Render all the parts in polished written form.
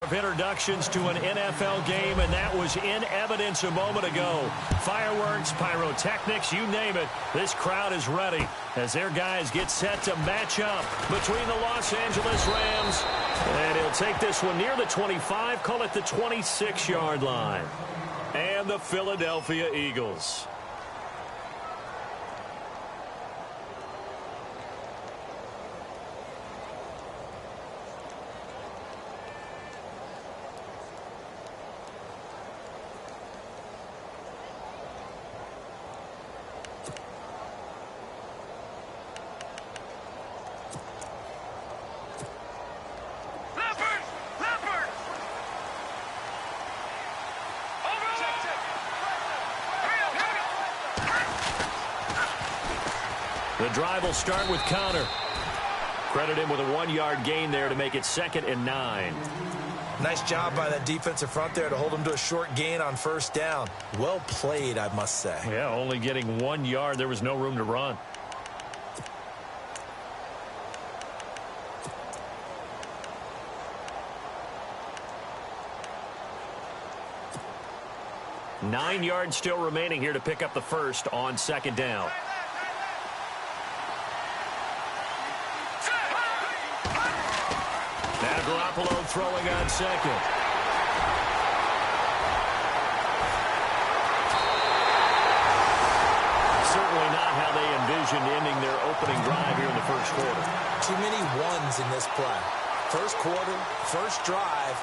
of introductions to an NFL game, and that was in evidence a moment ago. Fireworks, pyrotechnics, you name it. This crowd is ready as their guys get set to match up between the Los Angeles Rams. And he'll take this one near the 25, call it the 26-yard line. And the Philadelphia Eagles. The drive will start with Connor. Credit him with a 1-yard gain there to make it 2nd and 9. Nice job by that defensive front there to hold him to a short gain on 1st down. Well played, I must say. Yeah, only getting 1 yard. There was no room to run. Nine yards still remaining here to pick up the first on 2nd down. Now Garoppolo throwing on 2nd. Certainly not how they envisioned ending their opening drive here in the 1st quarter. Too many ones in this play. 1st quarter, 1st drive,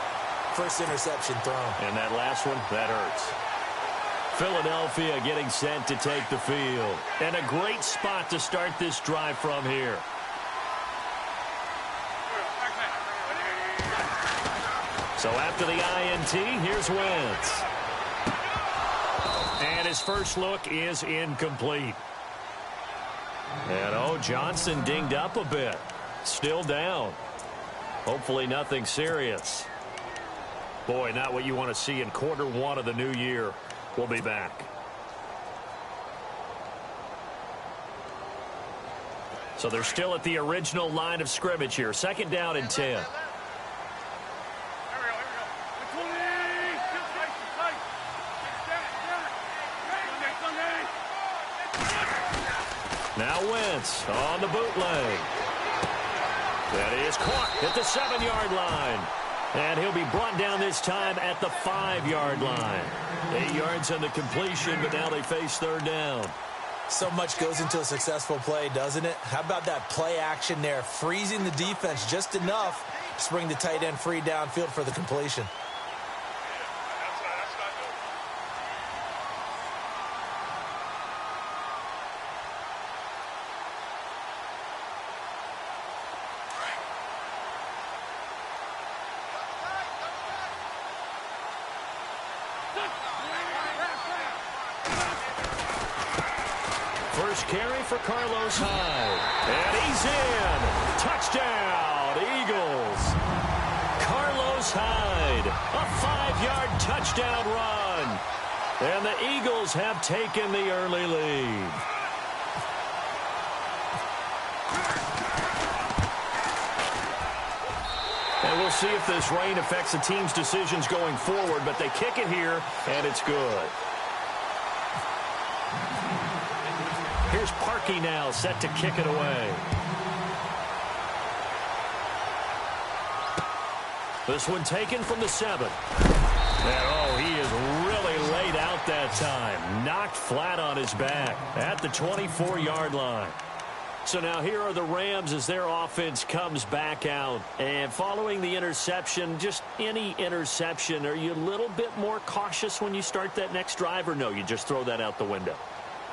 1st interception thrown. And that last one, that hurts. Philadelphia getting set to take the field. And a great spot to start this drive from here. So after the INT, here's Wentz. And his first look is incomplete. And, Johnson dinged up a bit. Still down. Hopefully nothing serious. Boy, not what you want to see in quarter 1 of the new year. We'll be back. So they're still at the original line of scrimmage here. 2nd down and 10. Now Wentz on the bootleg. That is caught at the 7-yard line. And he'll be brought down this time at the 5-yard line. 8 yards on the completion, but now they face 3rd down. So much goes into a successful play, doesn't it? How about that play action there? Freezing the defense just enough to bring the tight end free downfield for the completion. First carry for Carlos Hyde. And he's in. Touchdown, Eagles. Carlos Hyde, a 5-yard touchdown run. And the Eagles have taken the early lead. And we'll see if this rain affects the team's decisions going forward, but they kick it here, and it's good. Here's Parkey now, set to kick it away. This one taken from the 7. And, he is really laid out that time. Knocked flat on his back at the 24-yard line. So now here are the Rams as their offense comes back out. And following the interception, just any interception, are you a little bit more cautious when you start that next drive, or no, you just throw that out the window?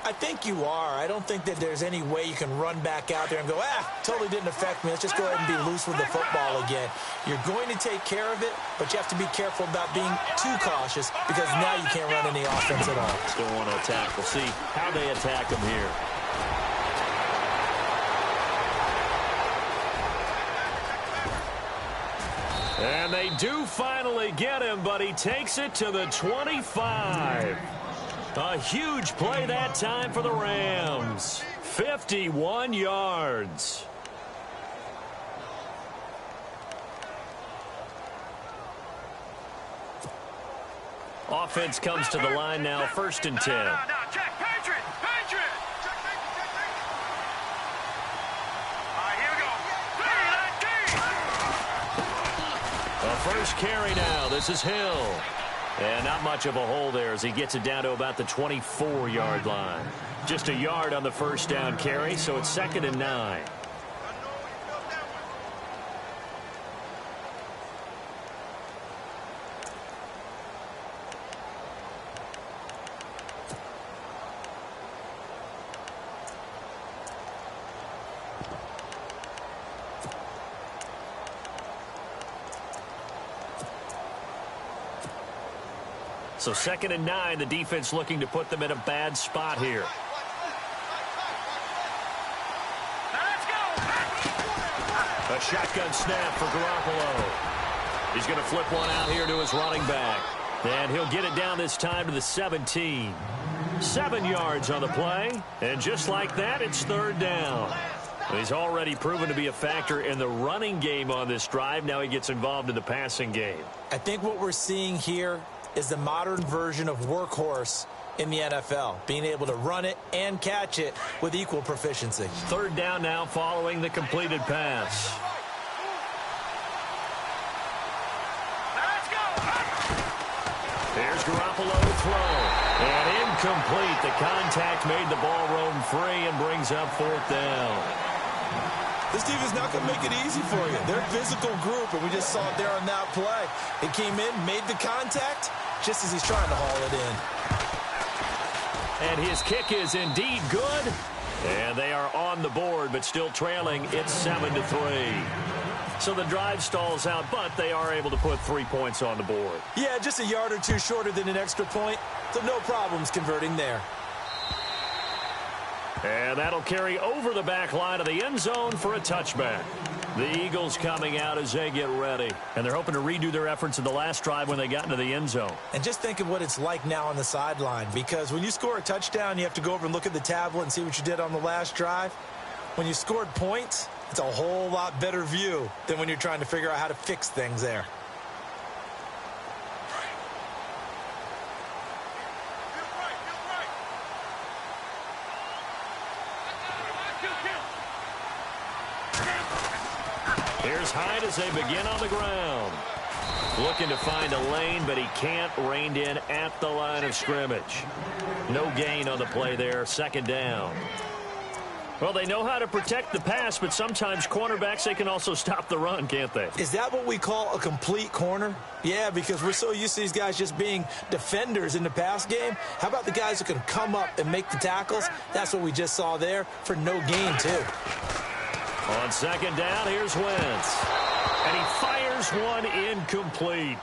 I think you are. I don't think that there's any way you can run back out there and go, totally didn't affect me. Let's just go ahead and be loose with the football again. You're going to take care of it, but you have to be careful about being too cautious because now you can't run any offense at all. Still want to attack. We'll see how they attack him here. And they do finally get him, but he takes it to the 25. A huge play that time for the Rams. 51 yards. Offense comes to the line now, 1st and 10. Check, Patriot. All right, here we go. A first carry now. This is Hill. And not much of a hole there as he gets it down to about the 24-yard line. Just a yard on the first down carry, so it's 2nd and 9. So 2nd and 9, the defense looking to put them in a bad spot here. A shotgun snap for Garoppolo. He's going to flip one out here to his running back. And he'll get it down this time to the 17. 7 yards on the play. And just like that, it's 3rd down. He's already proven to be a factor in the running game on this drive. Now he gets involved in the passing game. I think what we're seeing here is the modern version of workhorse in the NFL, being able to run it and catch it with equal proficiency. 3rd down now following the completed pass. Here's Garoppolo to throw. And incomplete. The contact made the ball roam free and brings up 4th down. This team is not going to make it easy for you. They're a physical group, and we just saw it there on that play. They came in, made the contact, just as he's trying to haul it in. And his kick is indeed good. And they are on the board, but still trailing. It's 7-3. So the drive stalls out, but they are able to put 3 points on the board. Yeah, just a yard or two shorter than an extra point, so no problems converting there. And that'll carry over the back line of the end zone for a touchback. The Eagles coming out as they get ready. And they're hoping to redo their efforts in the last drive when they got into the end zone. And just think of what it's like now on the sideline, because when you score a touchdown, you have to go over and look at the tablet and see what you did on the last drive. When you scored points, it's a whole lot better view than when you're trying to figure out how to fix things there. Here's Hyde as they begin on the ground. Looking to find a lane, but he can't. Reined in at the line of scrimmage. No gain on the play there. 2nd down. Well, they know how to protect the pass, but sometimes cornerbacks, they can also stop the run, can't they? Is that what we call a complete corner? Yeah, because we're so used to these guys just being defenders in the pass game. How about the guys who can come up and make the tackles? That's what we just saw there for no gain, too. On 2nd down, here's Wentz. And he fires one incomplete.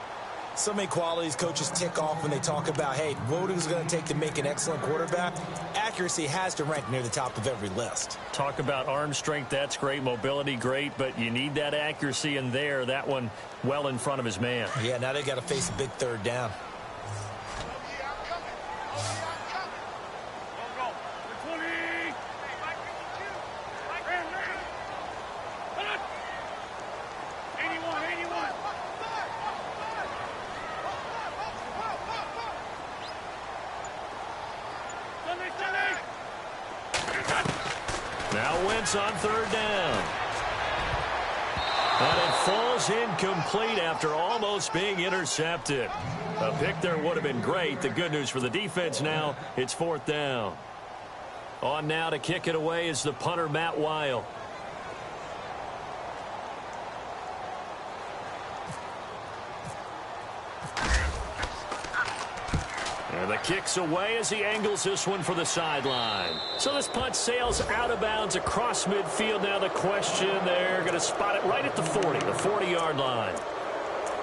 So many qualities coaches tick off when they talk about, hey, what is it going to take to make an excellent quarterback? Accuracy has to rank near the top of every list. Talk about arm strength, that's great. Mobility, great. But you need that accuracy in there. That one well in front of his man. Yeah, now they got to face a big 3rd down. Now Wentz on 3rd down. And it falls incomplete after almost being intercepted. A pick there would have been great. The good news for the defense now, it's 4th down. On now to kick it away is the punter, Matt Weil. And the kick's away as he angles this one for the sideline. So this punt sails out of bounds across midfield. Now the question, they're going to spot it right at the 40, the 40-yard line.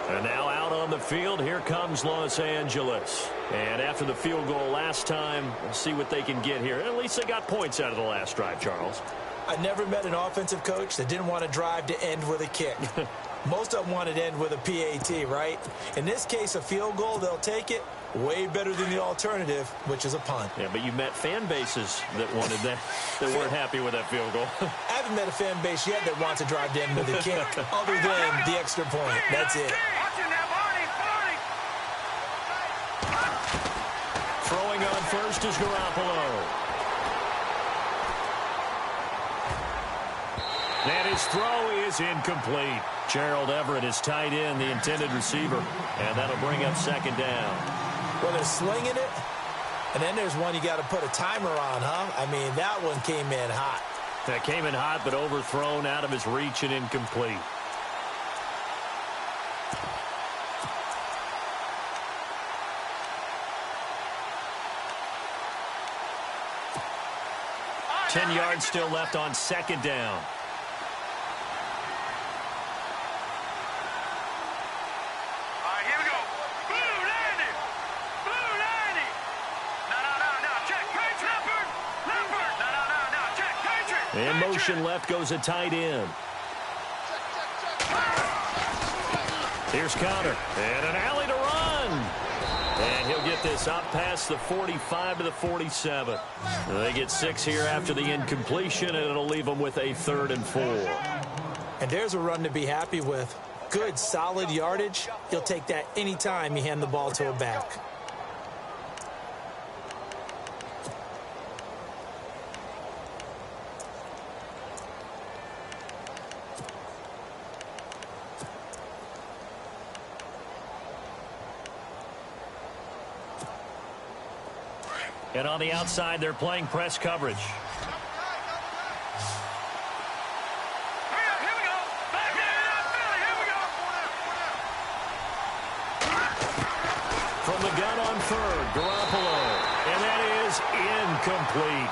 And now out on the field, here comes Los Angeles. And after the field goal last time, we'll see what they can get here. At least they got points out of the last drive, Charles. I never met an offensive coach that didn't want a drive to end with a kick. Most of them wanted to end with a PAT, right? In this case, a field goal, they'll take it. Way better than the alternative, which is a punt. Yeah, but you met fan bases that wanted that, that weren't happy with that field goal. I haven't met a fan base yet that wants to drive to end with a kick, other than the extra point. That's it. is Garoppolo. And his throw is incomplete. Gerald Everett is tight end, the intended receiver. And that'll bring up second down. Well, they're slinging it. And then there's one you got to put a timer on, huh? I mean, that one came in hot. That came in hot, but overthrown, out of his reach, and incomplete. Ten yards still left on second down. In motion left goes a tight end. Here's Connor. And an alley to run. And he'll get this up past the 45 to the 47. They get 6 here after the incompletion, and it'll leave them with a 3rd and 4. And there's a run to be happy with. Good, solid yardage. You'll take that anytime you hand the ball to a back. And on the outside, they're playing press coverage. Here we go. Back there, Philly. Here we go. From the gun on 3rd, Garoppolo. And that is incomplete.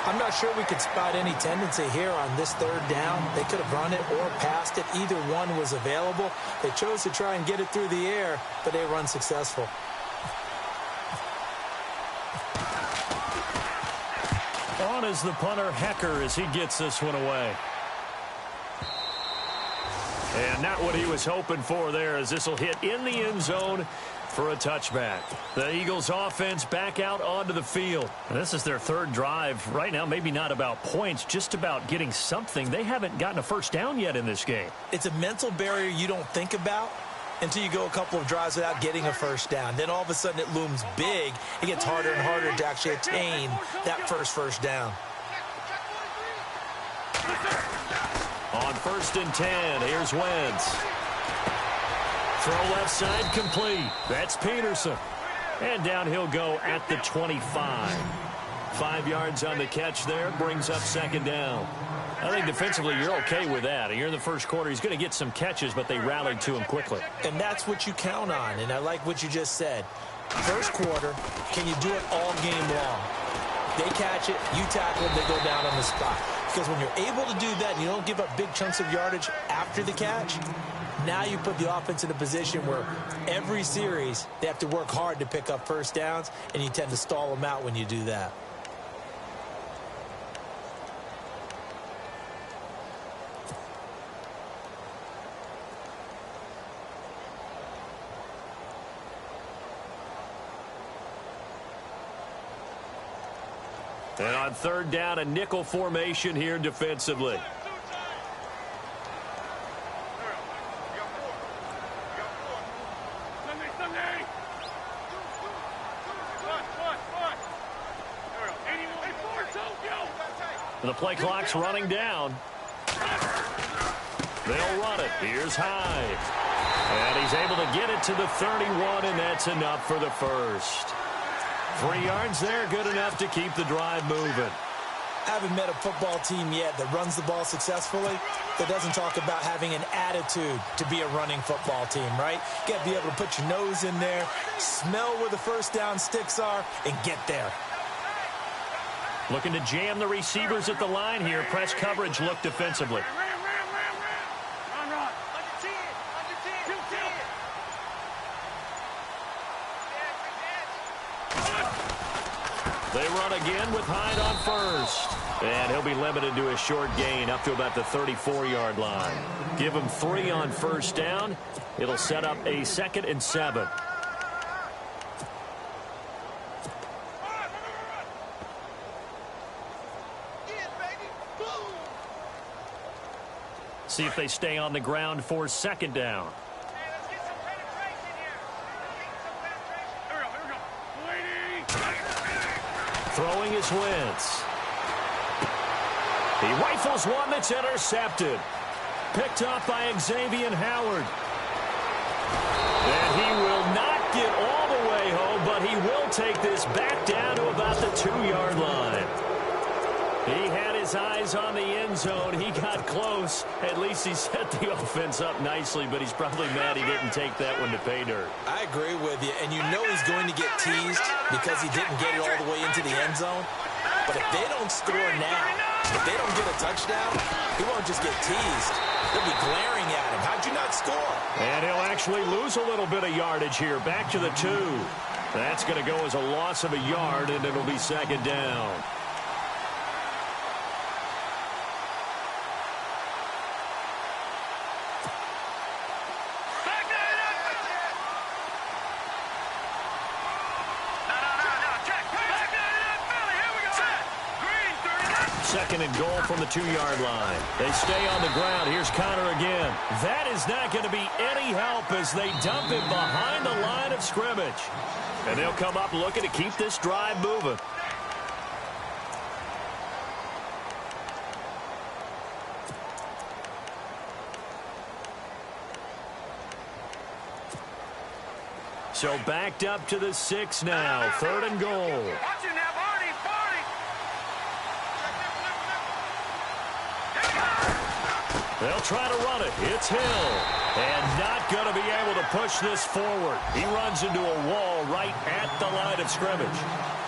I'm not sure we could spot any tendency here on this 3rd down. They could have run it or passed it. Either one was available. They chose to try and get it through the air, but they were unsuccessful. On is the punter, Hecker, as he gets this one away. And not what he was hoping for there, as this will hit in the end zone for a touchback. The Eagles offense back out onto the field. And this is their 3rd drive. Right now, maybe not about points, just about getting something. They haven't gotten a first down yet in this game. It's a mental barrier you don't think about until you go a couple of drives without getting a first down. Then all of a sudden it looms big. It gets harder and harder to actually attain that first down. On 1st and 10, here's Wentz. Throw left side complete. That's Peterson. And down he'll go at the 25. 5 yards on the catch there. Brings up second down. I think defensively you're okay with that. You're in the first quarter. He's going to get some catches, but they rallied to him quickly. And that's what you count on. And I like what you just said. First quarter, can you do it all game long? They catch it, you tackle them, they go down on the spot. Because when you're able to do that and you don't give up big chunks of yardage after the catch, now you put the offense in a position where every series they have to work hard to pick up first downs, and you tend to stall them out when you do that. And on 3rd down, a nickel formation here defensively. The play clock's running down. They'll run it. Here's Hyde. And he's able to get it to the 31, and that's enough for the first. 3 yards there, good enough to keep the drive moving. I haven't met a football team yet that runs the ball successfully that doesn't talk about having an attitude to be a running football team, right? You got to be able to put your nose in there, smell where the first down sticks are, and get there. Looking to jam the receivers at the line here. Press coverage look defensively. They run again with Hyde on 1st. And he'll be limited to a short gain up to about the 34-yard line. Give him 3 on 1st down. It'll set up a 2nd and 7. See if they stay on the ground for 2nd down. Throwing his Wentz. He rifles one that's intercepted. Picked up by Xavier Howard. And he will not get all the way home, but he will take this back down to about the 2-yard line. He had his eyes on the end zone. He got close. At least he set the offense up nicely, but he's probably mad he didn't take that one to pay dirt. I agree with you, and you know he's going to get teased because he didn't get it all the way into the end zone. But if they don't score now, if they don't get a touchdown, he won't just get teased. They'll be glaring at him. How'd you not score? And he'll actually lose a little bit of yardage here. Back to the 2. That's going to go as a loss of a yard, and it'll be second down. Second and goal from the 2-yard line. They stay on the ground. Here's Connor again. That is not going to be any help as they dump him behind the line of scrimmage. And they'll come up looking to keep this drive moving. So backed up to the 6 now. Third and goal. Watch it now, Barney, Barney. They'll try to run it. It's Hill. And not going to be able to push this forward. He runs into a wall right at the line of scrimmage.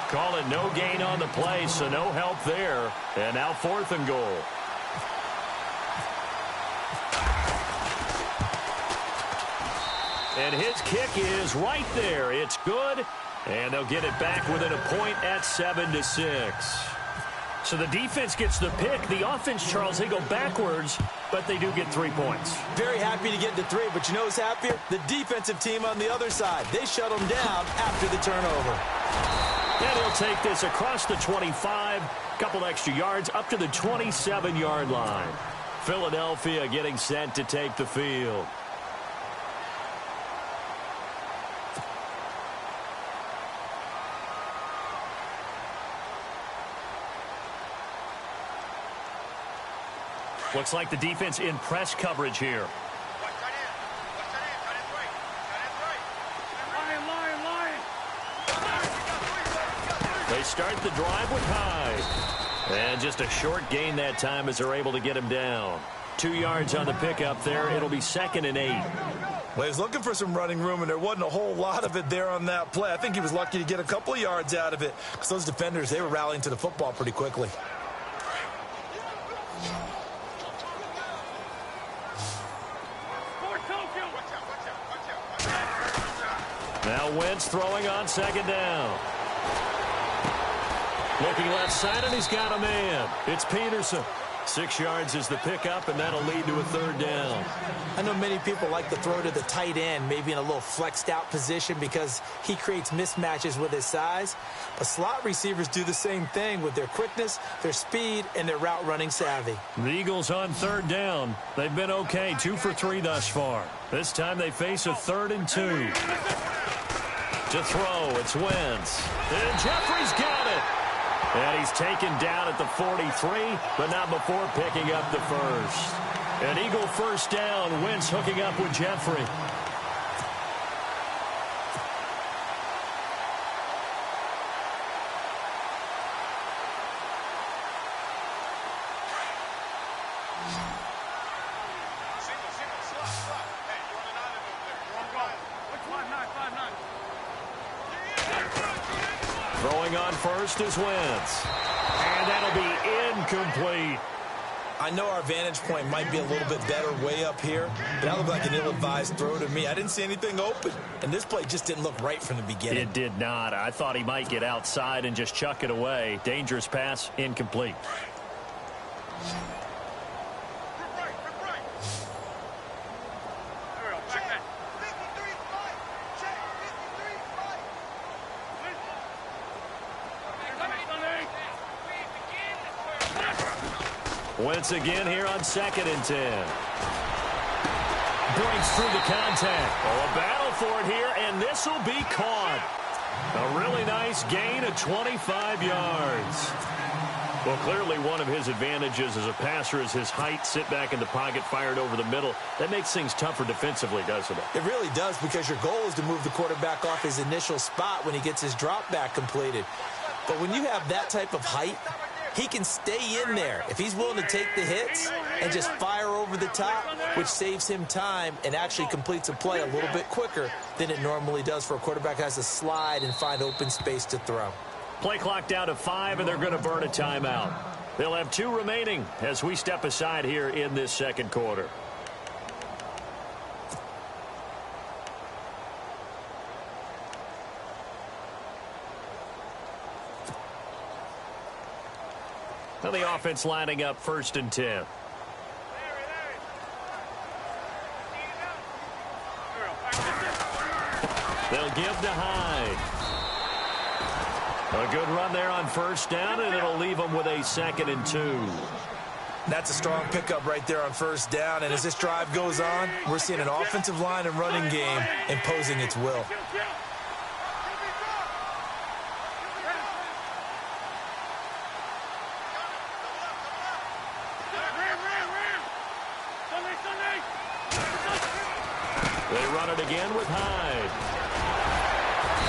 Call it no gain on the play, so no help there. And now 4th and goal. And his kick is right there. It's good. And they'll get it back within a point at 7-6. So the defense gets the pick. The offense, Charles, they go backwards, but they do get 3 points. Very happy to get to 3, but you know who's happier? The defensive team on the other side. They shut them down after the turnover. And he'll take this across the 25, couple extra yards, up to the 27-yard line. Philadelphia getting set to take the field. Looks like the defense in press coverage here. They start the drive with Hyde. And just a short gain that time as they're able to get him down. 2 yards on the pickup there. It'll be 2nd and 8. Well, he was looking for some running room, and there wasn't a whole lot of it there on that play. I think he was lucky to get a couple of yards out of it because those defenders, they were rallying to the football pretty quickly. Now Wentz throwing on 2nd down. Looking left side, and he's got a man. It's Peterson. 6 yards is the pickup, and that'll lead to a 3rd down. I know many people like to throw to the tight end, maybe in a little flexed out position because he creates mismatches with his size. But slot receivers do the same thing with their quickness, their speed, and their route running savvy. The Eagles on 3rd down. They've been okay, 2 for 3 thus far. This time they face a 3rd and 2. To throw, it's Wentz. And Jeffrey's got it. And he's taken down at the 43, but not before picking up the first. An Eagle 1st down. Wentz hooking up with Jeffrey. Throwing on first is Wentz. And that'll be incomplete. I know our vantage point might be a little bit better way up here, but that looked like an ill-advised throw to me. I didn't see anything open, and this play just didn't look right from the beginning. It did not. I thought he might get outside and just chuck it away. Dangerous pass, incomplete. Wentz again here on 2nd and 10. Breaks through the contact. Oh, a battle for it here, and this will be caught. A really nice gain of 25 yards. Well, clearly one of his advantages as a passer is his height. Sit back in the pocket, fired over the middle. That makes things tougher defensively, doesn't it? It really does, because your goal is to move the quarterback off his initial spot when he gets his drop back completed. But when you have that type of height, he can stay in there if he's willing to take the hits and just fire over the top, which saves him time and actually completes a play a little bit quicker than it normally does for a quarterback who has to slide and find open space to throw. Play clock down to 5, and they're going to burn a timeout. They'll have 2 remaining as we step aside here in this second quarter. Well, the offense lining up 1st and 10. They'll give to Hyde. A good run there on 1st down, and it'll leave them with a 2nd and 2. That's a strong pickup right there on 1st down, and as this drive goes on, we're seeing an offensive line and running game imposing its will. They run it again with Hyde.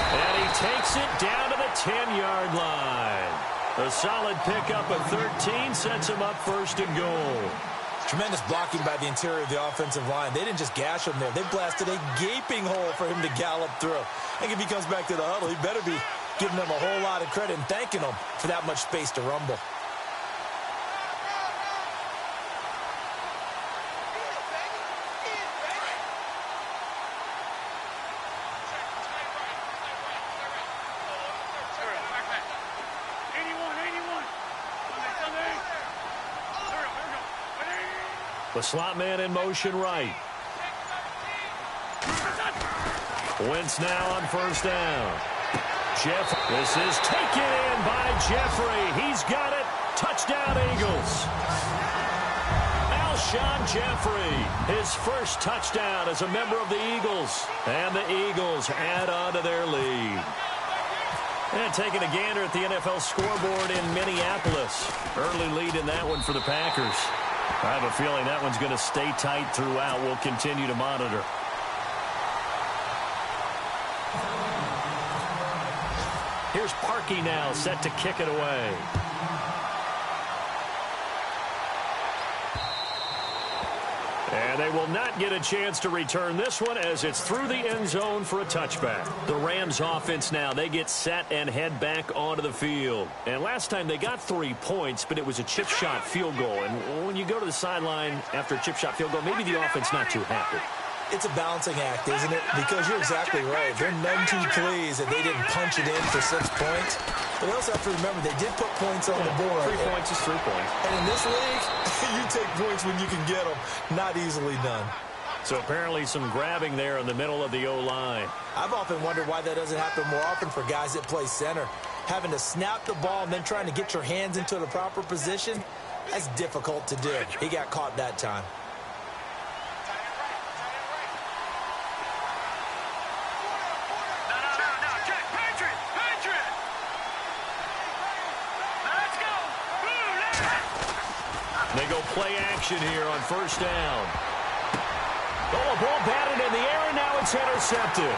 And he takes it down to the 10-yard line. A solid pickup of 13 sets him up 1st and goal. Tremendous blocking by the interior of the offensive line. They didn't just gash him there. They blasted a gaping hole for him to gallop through. I think if he comes back to the huddle, he better be giving them a whole lot of credit and thanking them for that much space to rumble. The slot man in motion right. Wentz now on 1st down. This is taken in by Jeffrey. He's got it. Touchdown, Eagles. Alshon Jeffrey, his 1st touchdown as a member of the Eagles. And the Eagles add on to their lead. And taking a gander at the NFL scoreboard in Minneapolis. Early lead in that one for the Packers. I have a feeling that one's going to stay tight throughout. We'll continue to monitor. Here's Parkey now, set to kick it away. And they will not get a chance to return this one as it's through the end zone for a touchback. The Rams offense now, they get set and head back onto the field. And last time they got 3 points, but it was a chip shot field goal. And when you go to the sideline after a chip shot field goal, maybe the offense not too happy. It's a balancing act, isn't it? Because you're exactly right. They're none too pleased that they didn't punch it in for 6 points. But they also have to remember they did put points on the board. 3 points is 3 points. And in this league, you take points when you can get them. Not easily done. So apparently some grabbing there in the middle of the O-line. I've often wondered why that doesn't happen more often for guys that play center. Having to snap the ball and then trying to get your hands into the proper position, that's difficult to do. He got caught that time. They go play action here on 1st down. Oh, a ball batted in the air, and now it's intercepted.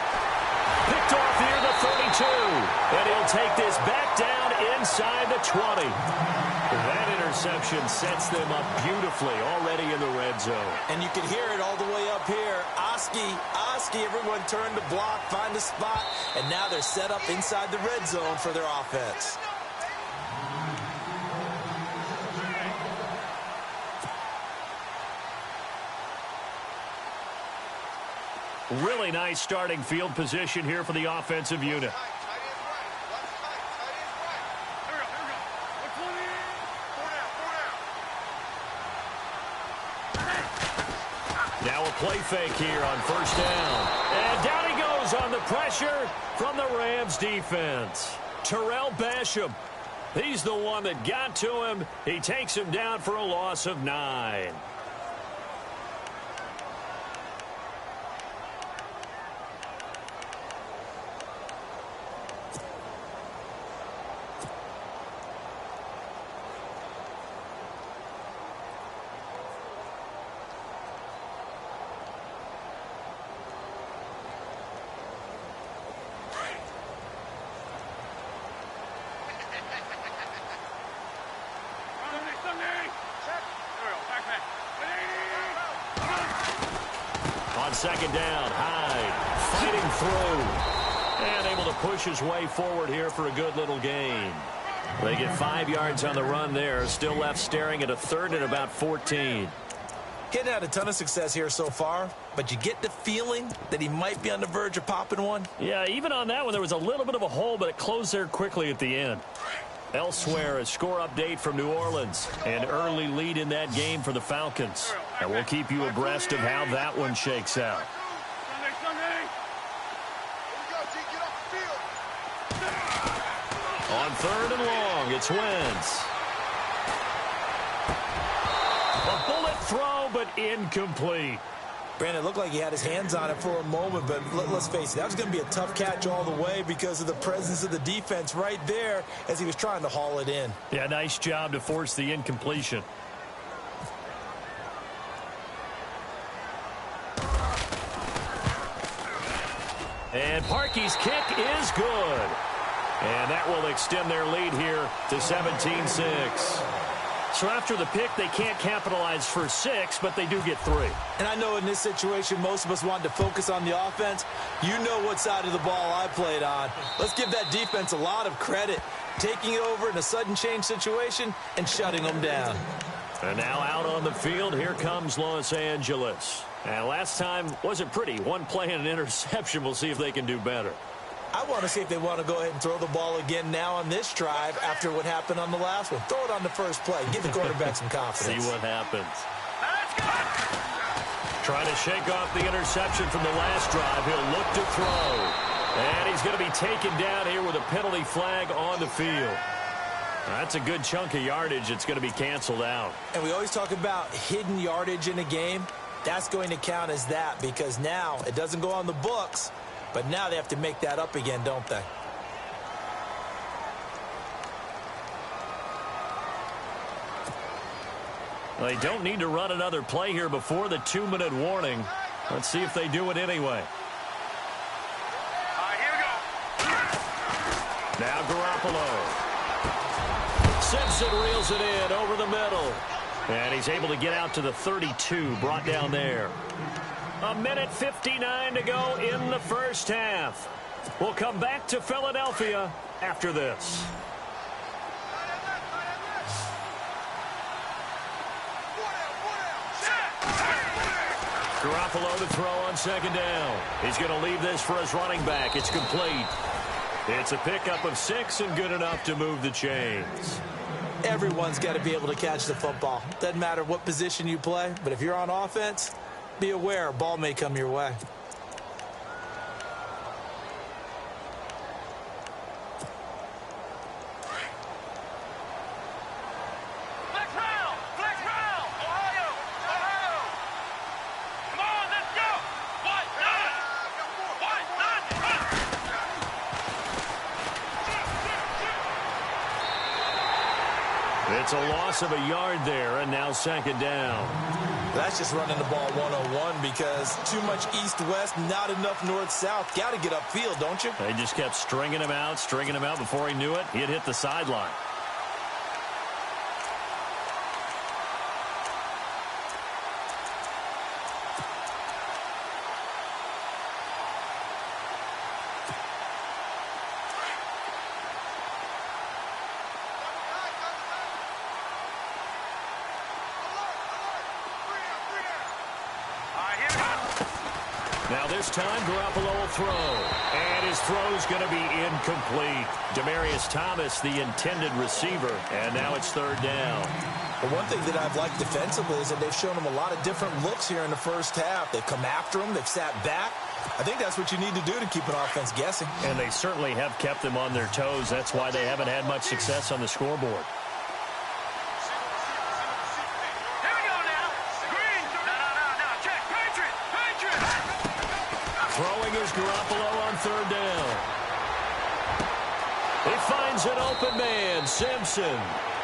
Picked off near the 32. And he'll take this back down inside the 20. That interception sets them up beautifully already in the red zone. And you can hear it all the way up here. Oski, everyone turned to block, find a spot, and now they're set up inside the red zone for their offense. Really nice starting field position here for the offensive unit. Now a play fake here on 1st down. And down he goes on the pressure from the Rams defense. Terrell Basham, he's the one that got to him. He takes him down for a loss of 9. second down. Hyde fighting through and able to push his way forward here for a good little gain. They get 5 yards on the run there. Still left staring at a third and about 14. Getting had a ton of success here so far, but you get the feeling that he might be on the verge of popping one. Yeah, even on that one, there was a little bit of a hole, but it closed there quickly at the end. Elsewhere, a score update from New Orleans. An early lead in that game for the Falcons. And we'll keep you abreast of how that one shakes out. On third and long, it's Wentz. A bullet throw, but incomplete. Brandon, it looked like he had his hands on it for a moment, but let's face it, that was going to be a tough catch all the way because of the presence of the defense right there as he was trying to haul it in. Yeah, nice job to force the incompletion. And Parkey's kick is good. And that will extend their lead here to 17-6. So after the pick, they can't capitalize for 6, but they do get 3. And I know in this situation, most of us wanted to focus on the offense. You know what side of the ball I played on. Let's give that defense a lot of credit. Taking it over in a sudden change situation and shutting them down. And now out on the field, here comes Los Angeles. And last time wasn't pretty. One play and an interception. We'll see if they can do better. I want to see if they want to go ahead and throw the ball again now on this drive after what happened on the last one. Throw it on the first play. Give the quarterback some confidence. See what happens. Trying to shake off the interception from the last drive. He'll look to throw. And he's going to be taken down here with a penalty flag on the field. That's a good chunk of yardage. It's going to be canceled out. And we always talk about hidden yardage in a game. That's going to count as that because now it doesn't go on the books. But now they have to make that up again, don't they? They don't need to run another play here before the 2-minute warning. Let's see if they do it anyway. Here we go. Now Garoppolo. Simpson reels it in over the middle. And he's able to get out to the 32, brought down there. 1:59 to go in the first half. We'll come back to Philadelphia after this. Garoppolo to throw on second down. He's going to leave this for his running back. It's complete. It's a pickup of 6 and good enough to move the chains. Everyone's got to be able to catch the football. Doesn't matter what position you play, but if you're on offense, be aware a ball may come your way. Flex round, Ohio, Ohio. Come on, let's go. What? It's a loss of a yard there, and now second down. That's just running the ball 101 because too much east-west, not enough north-south. Got to get upfield, don't you? They just kept stringing him out. Before he knew it, he had hit the sideline. Now this time, Garoppolo will throw. And his throw's going to be incomplete. Demaryius Thomas, the intended receiver. And now it's third down. But one thing that I've liked defensively is that they've shown him a lot of different looks here in the first half. They've come after him. They've sat back. I think that's what you need to do to keep an offense guessing. And they certainly have kept them on their toes. That's why they haven't had much success on the scoreboard. Throwing is Garoppolo on third down. He finds an open man, Simpson.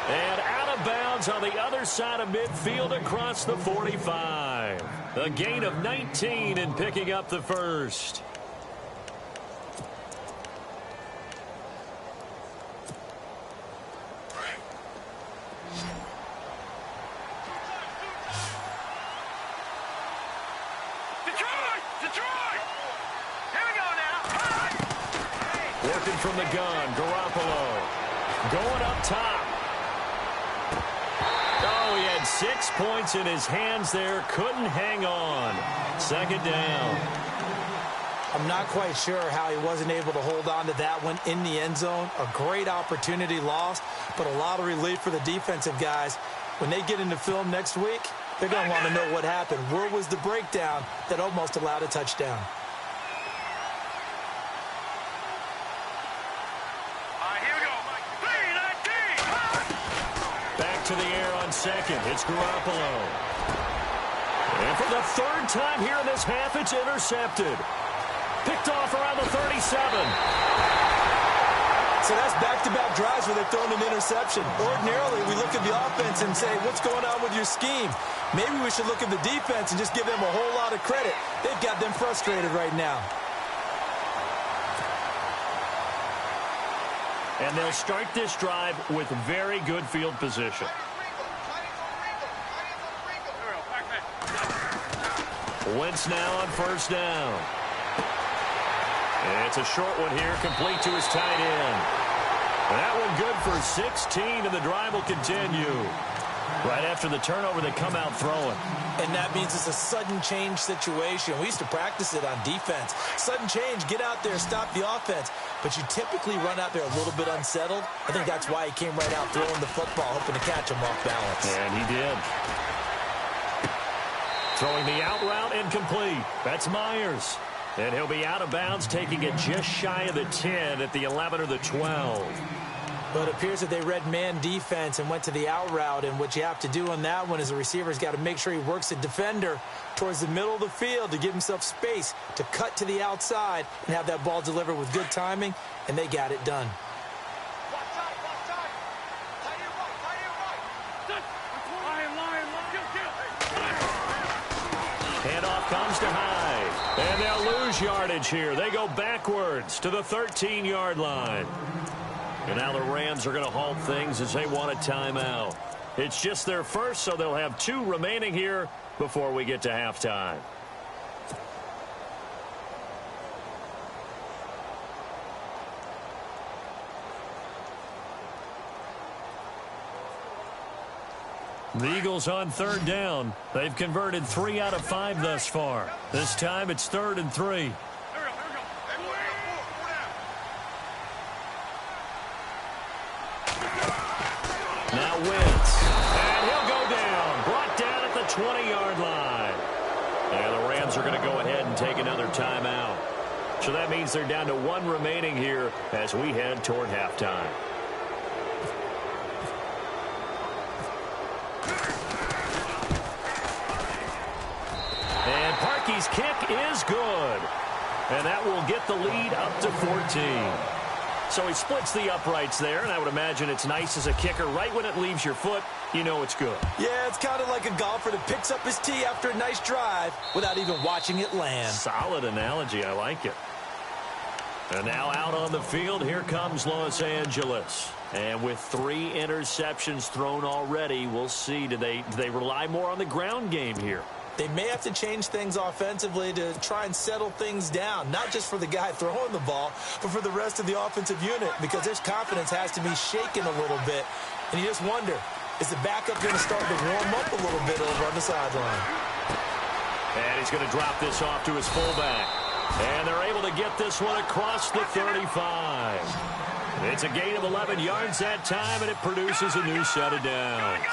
And out of bounds on the other side of midfield across the 45. A gain of 19 and picking up the first. Working from the gun, Garoppolo. Going up top. Oh, he had 6 points in his hands there. Couldn't hang on. Second down. I'm not quite sure how he wasn't able to hold on to that one in the end zone. A great opportunity lost, but a lot of relief for the defensive guys. When they get into film next week, they're going to want to know what happened. Where was the breakdown that almost allowed a touchdown? Here we go. 3-19. Back to the air on second. It's Garoppolo. And for the third time here in this half, it's intercepted. Picked off around the 37. So that's back-to-back drives where they've thrown an interception. Ordinarily, we look at the offense and say, what's going on with your scheme? Maybe we should look at the defense and just give them a whole lot of credit. They've got them frustrated right now. And they'll start this drive with very good field position. Wentz now on first down. It's a short one here, complete to his tight end. That one good for 16, and the drive will continue. Right after the turnover, they come out throwing. And that means it's a sudden change situation. We used to practice it on defense. Sudden change, get out there, stop the offense. But you typically run out there a little bit unsettled. I think that's why he came right out throwing the football, hoping to catch him off balance. And he did. Throwing the out route incomplete. That's Myers. And he'll be out of bounds, taking it just shy of the 10 at the 11 or the 12. But it appears that they read man defense and went to the out route. And what you have to do on that one is the receiver's got to make sure he works the defender towards the middle of the field to give himself space to cut to the outside and have that ball delivered with good timing. And they got it done. Handoff comes to Hyde. And they'll lose yardage here. They go backwards to the 13-yard line. And now the Rams are going to halt things as they want a timeout. It's just their first, so they'll have 2 remaining here before we get to halftime. The Eagles on third down. They've converted 3 out of 5 thus far. This time it's 3rd and 3. Now Wentz. And he'll go down. Brought down at the 20-yard line. And the Rams are going to go ahead and take another timeout. So that means they're down to 1 remaining here as we head toward halftime. And Parkey's kick is good. And that will get the lead up to 14. So he splits the uprights there, and I would imagine it's nice as a kicker. Right when it leaves your foot, you know it's good. Yeah, it's kind of like a golfer that picks up his tee after a nice drive without even watching it land. Solid analogy. I like it. And now out on the field, here comes Los Angeles. And with 3 interceptions thrown already, we'll see. Do they rely more on the ground game here? They may have to change things offensively to try and settle things down, not just for the guy throwing the ball, but for the rest of the offensive unit, because his confidence has to be shaken a little bit. And you just wonder, is the backup going to start to warm up a little bit over on the sideline? And he's going to drop this off to his fullback. And they're able to get this one across the 35. It's a gain of 11 yards that time, and it produces a new set of downs.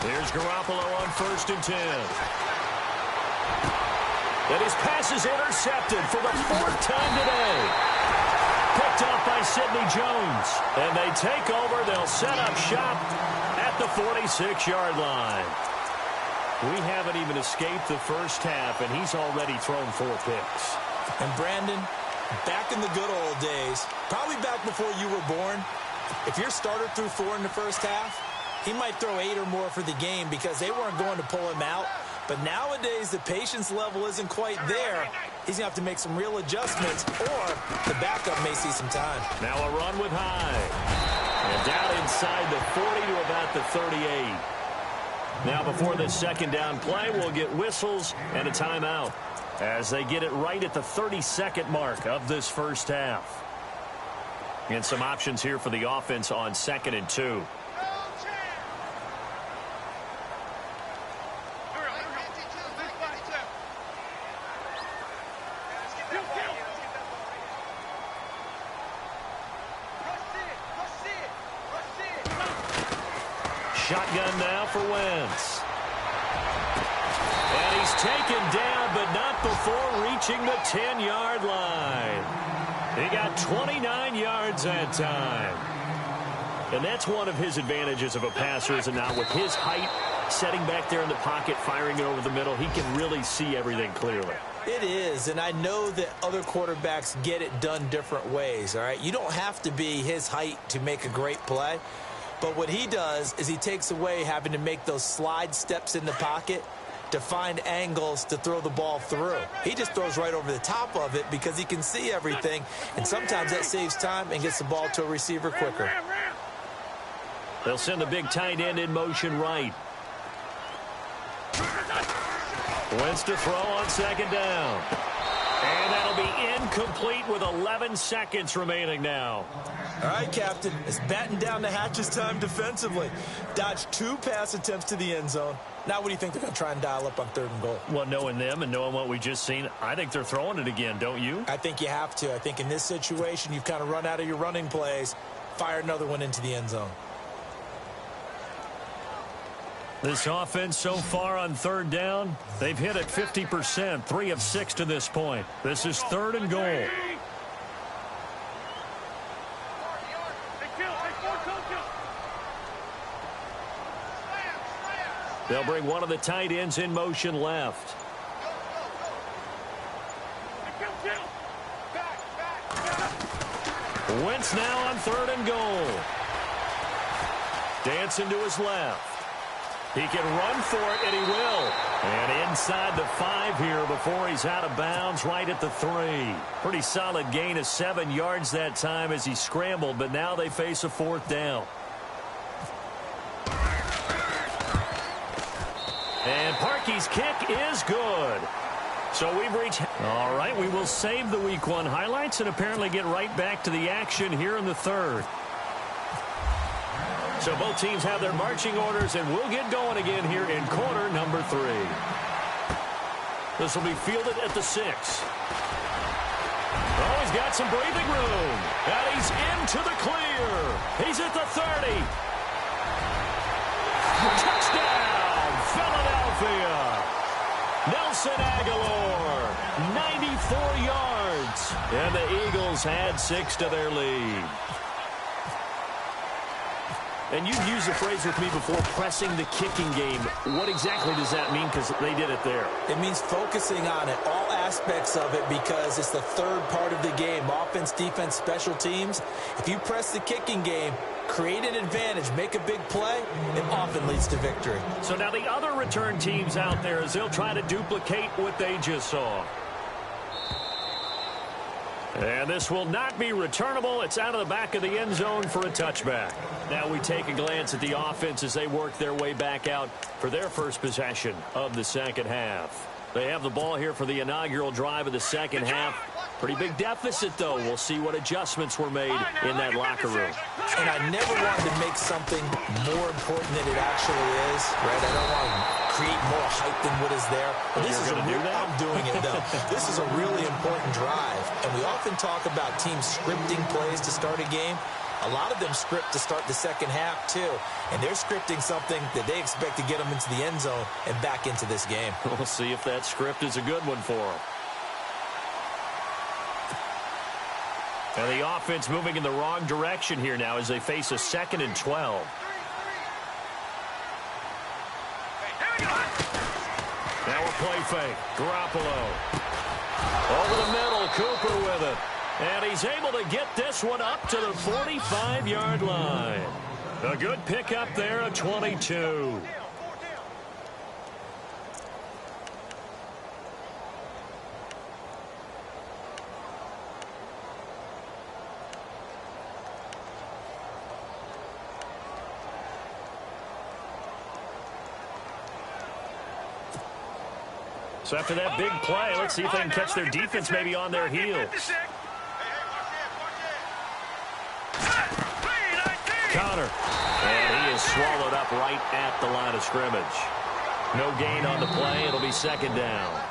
Here's Garoppolo on 1st and 10. And his pass is intercepted for the 4th time today. Picked off by Sidney Jones. And they take over. They'll set up shop at the 46-yard line. We haven't even escaped the first half, and he's already thrown 4 picks. And Brandon, back in the good old days, probably back before you were born, if your starter threw 4 in the first half, he might throw 8 or more for the game because they weren't going to pull him out. But nowadays, the patience level isn't quite there. He's going to have to make some real adjustments, or the backup may see some time. Now a run with Hyde. And down inside the 40 to about the 38. Now before this second down play, we'll get whistles and a timeout as they get it right at the 32nd mark of this first half. And some options here for the offense on 2nd and 2. Shotgun now for Wentz. And he's taken down, but not before reaching the 10-yard line. He got 29 yards that time. And that's one of his advantages of a passer, is it not? With his height, setting back there in the pocket, firing it over the middle, he can really see everything clearly. It is, and I know that other quarterbacks get it done different ways, all right? You don't have to be his height to make a great play. But what he does is he takes away having to make those slide steps in the pocket to find angles to throw the ball through. He just throws right over the top of it because he can see everything, and sometimes that saves time and gets the ball to a receiver quicker. They'll send the big tight end in motion right. Wentz to throw on second down. And that'll be incomplete with 11 seconds remaining now. All right, Captain. It's batten down the hatches time defensively. Dodged 2 pass attempts to the end zone. Now what do you think they're going to try and dial up on 3rd and goal? Well, knowing them and knowing what we just seen, I think they're throwing it again, don't you? I think you have to. I think in this situation, you've kind of run out of your running plays. Fire another one into the end zone. This offense so far on 3rd down, they've hit it 50%, 3 of 6 to this point. This is 3rd and goal. They'll bring one of the tight ends in motion left. Wentz now on 3rd and goal. Dancing to his left. He can run for it, and he will. And inside the 5 here before he's out of bounds, right at the 3. Pretty solid gain of 7 yards that time as he scrambled, but now they face a 4th down. And Parkey's kick is good. So we've reached... All right, we will save the Week 1 highlights and apparently get right back to the action here in the 3rd. So both teams have their marching orders, and we'll get going again here in quarter number 3. This will be fielded at the 6. Oh, he's got some breathing room. And he's into the clear. He's at the 30. Touchdown, Philadelphia. Nelson Aguilar, 94 yards. And the Eagles had 6 to their lead. And you've used the phrase with me before, pressing the kicking game. What exactly does that mean? Because they did it there. It means focusing on it, all aspects of it, because it's the 3rd part of the game. Offense, defense, special teams. If you press the kicking game, create an advantage, make a big play, it often leads to victory. So now the other return teams out there, as they'll try to duplicate what they just saw. And this will not be returnable. It's out of the back of the end zone for a touchback. Now we take a glance at the offense as they work their way back out for their first possession of the second half. They have the ball here for the inaugural drive of the second half. Pretty big deficit, though. We'll see what adjustments were made in that locker room. And I never wanted to make something more important than it actually is, right? I don't want to create more hype than what is there. But this is a real, I'm doing it, though. This is a really important drive. And we often talk about teams scripting plays to start a game. A lot of them script to start the second half, too. And they're scripting something that they expect to get them into the end zone and back into this game. We'll see if that script is a good one for them. And the offense moving in the wrong direction here now as they face a 2nd and 12. Now a play fake. Garoppolo. Over the middle, Cooper with it. And he's able to get this one up to the 45-yard line. A good pickup there at 22. So after that big play, let's see if they can catch their defense maybe on their heels. Connor. And he is swallowed up right at the line of scrimmage. No gain on the play. It'll be second down.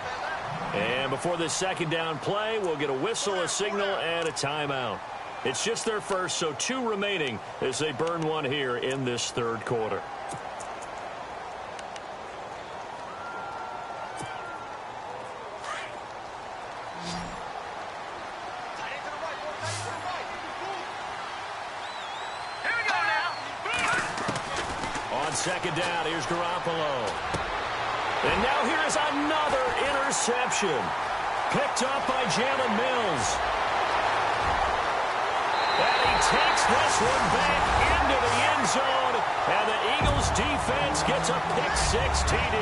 And before this second down play, we'll get a whistle, a signal, and a timeout. It's just their first, so 2 remaining as they burn one here in this third quarter. On second down, here's Garoppolo. And now here is another interception. Picked up by Jalen Mills. And he takes this one back into the end zone. And the Eagles defense gets a pick-6 TD.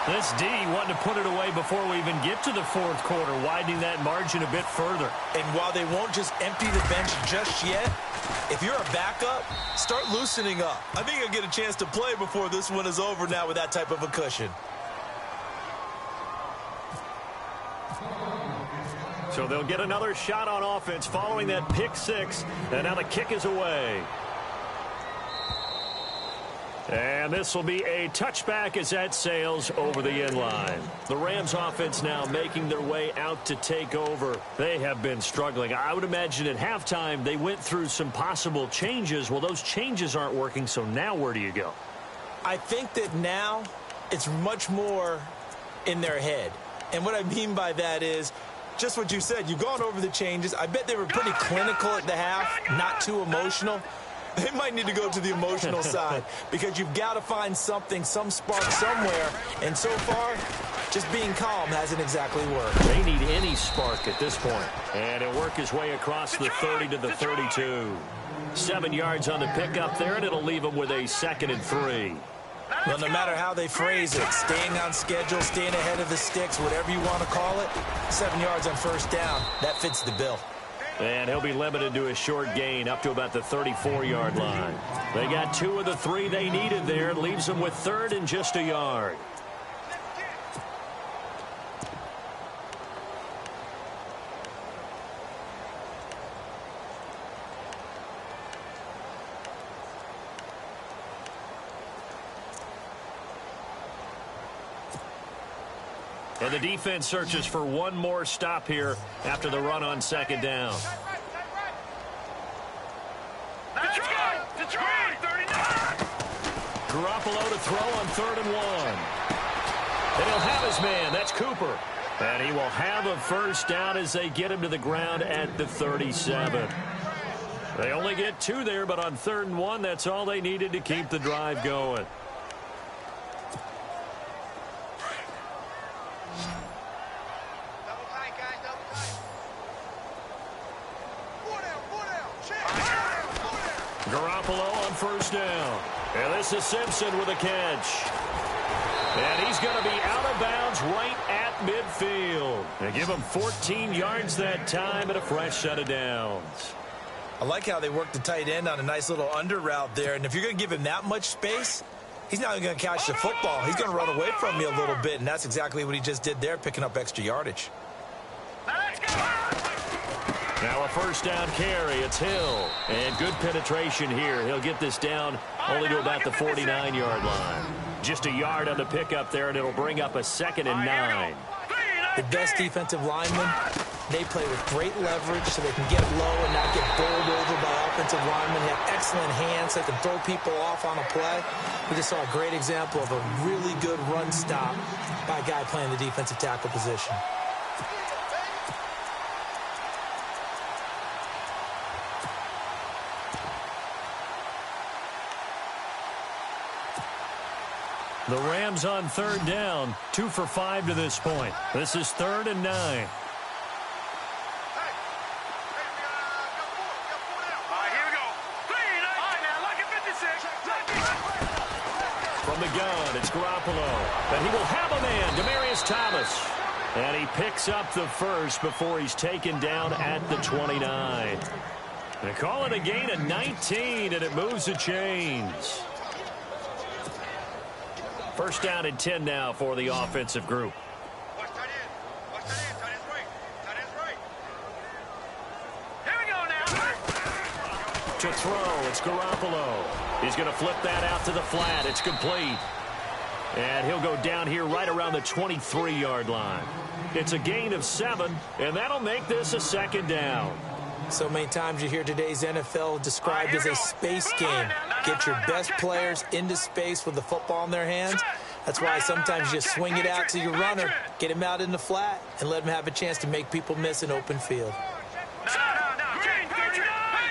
This D wanting to put it away before we even get to the fourth quarter, widening that margin a bit further. And while they won't just empty the bench just yet, if you're a backup, start loosening up. I think you'll get a chance to play before this one is over now with that type of a cushion. So they'll get another shot on offense following that pick-6, and now the kick is away. And this will be a touchback as that sails over the end line. The Rams offense now making their way out to take over. They have been struggling. I would imagine at halftime they went through some possible changes. Well, those changes aren't working, so now where do you go? I think that now it's much more in their head. And what I mean by that is just what you said. You've gone over the changes. I bet they were pretty clinical at the half, not too emotional. They might need to go to the emotional side because you've got to find something, some spark somewhere. And so far, just being calm hasn't exactly worked. They need any spark at this point. And it'll work his way across the 30 to the 32. 7 yards on the pickup there, and it'll leave them with a 2nd and 3. Well, no matter how they phrase it, staying on schedule, staying ahead of the sticks, whatever you want to call it, 7 yards on first down, that fits the bill. And he'll be limited to a short gain up to about the 34-yard line. They got 2 of the 3 they needed there. It leaves them with 3rd and just a yard. And the defense searches for one more stop here after the run on second down. Garoppolo to throw on 3rd and 1. And he'll have his man. That's Cooper. And he will have a first down as they get him to the ground at the 37. They only get 2 there, but on 3rd and 1, that's all they needed to keep the drive going. Garoppolo on first down. And this is Simpson with a catch. And he's going to be out of bounds right at midfield. They give him 14 yards that time and a fresh set of downs. I like how they work the tight end on a nice little under route there. And if you're going to give him that much space, he's not going to catch the football. He's going to run away from you a little bit, and that's exactly what he just did there, picking up extra yardage. Now a first down carry. It's Hill. And good penetration here. He'll get this down only to about the 49-yard line. Just a yard on the pickup there, and it'll bring up a 2nd and 9. The best defensive linemen, they play with great leverage so they can get low and not get bowled over by offensive linemen. They have excellent hands so they can throw people off on a play. We just saw a great example of a really good run stop by a guy playing the defensive tackle position. The Rams on 3rd down, 2 for 5 to this point. This is 3rd and 9. From the gun, it's Garoppolo. And he will have a man, Demaryius Thomas. And he picks up the first before he's taken down at the 29. They call it a gain of 19, and it moves the chains. First down and 10 now for the offensive group. Watch tight end. Watch tight end. Tight end's right. Tight end's right. Here we go now. To throw, it's Garoppolo. He's going to flip that out to the flat. It's complete. And he'll go down here right around the 23-yard line. It's a gain of 7, and that'll make this a second down. So many times you hear today's NFL described as a space game. Get your best players into space with the football in their hands. That's why sometimes you just swing it out to your runner, get him out in the flat, and let him have a chance to make people miss an open field. Green 39.